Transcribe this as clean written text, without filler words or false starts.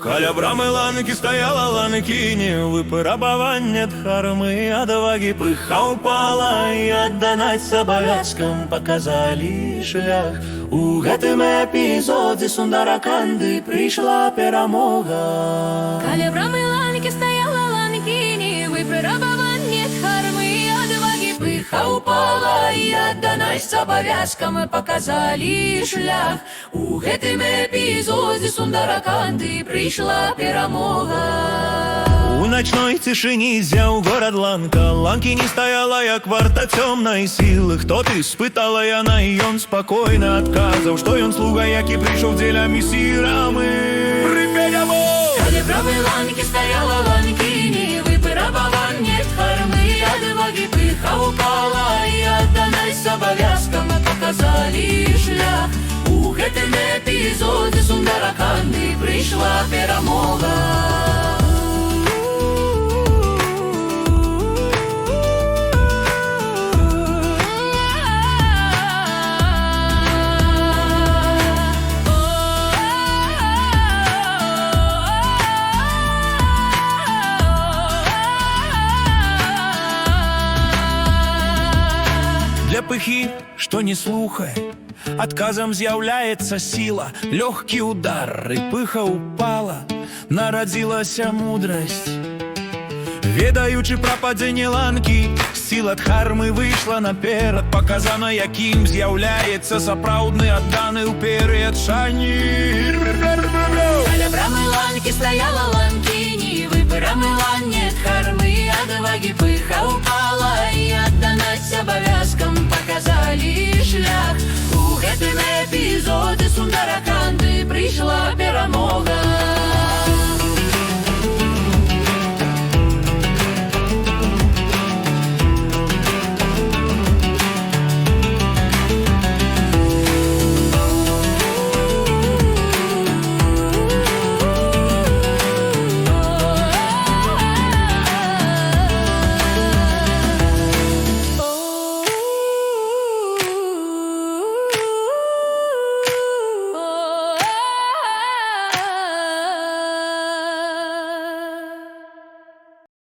Каля брами ланки стояла ланкині, випробування дхарми, одваги пиха упала, і отданать обов'язкам показали шлях. У гэтым епізоді Сундараканди прийшла перемога. Каля брами ланки стояла ланкині, випробування дхарми, одваги пиха упала, і отданать обов'язкам показали шлях. У гэтым епізоді Сундараканди прийшла перемога. У ночной тишині зяў город Ланка. Ланкіні стаяла, як варта цёмнай сілы. Хто ты? Спытала яна, і ён спакойна адказаў, што ён слуга, які прыйшоў дзеля місіі рамы. Прыпеляво! Каля брамы ланкі стаяла ланкіні, випробування дхарми, одваги пиха упала, і отданать обов'язкам показали шлях. У гэтым епізоді Сундараканди прийшла перемога. Для пыхі, што не слухае, адказам з'яўляецца сіла. Лёгкі удар, і пыха упала, нарадзілася мудрасць. Ведаючы пра падзенне ланкі, сіла дхармы выйшла наперад. Паказана, якім з'яўляецца сапраўдны адданы ў перыяд шані. Каля брамы ланкі стаяла ланкіні, випробування дхарми, одваги пиха упала, і отданать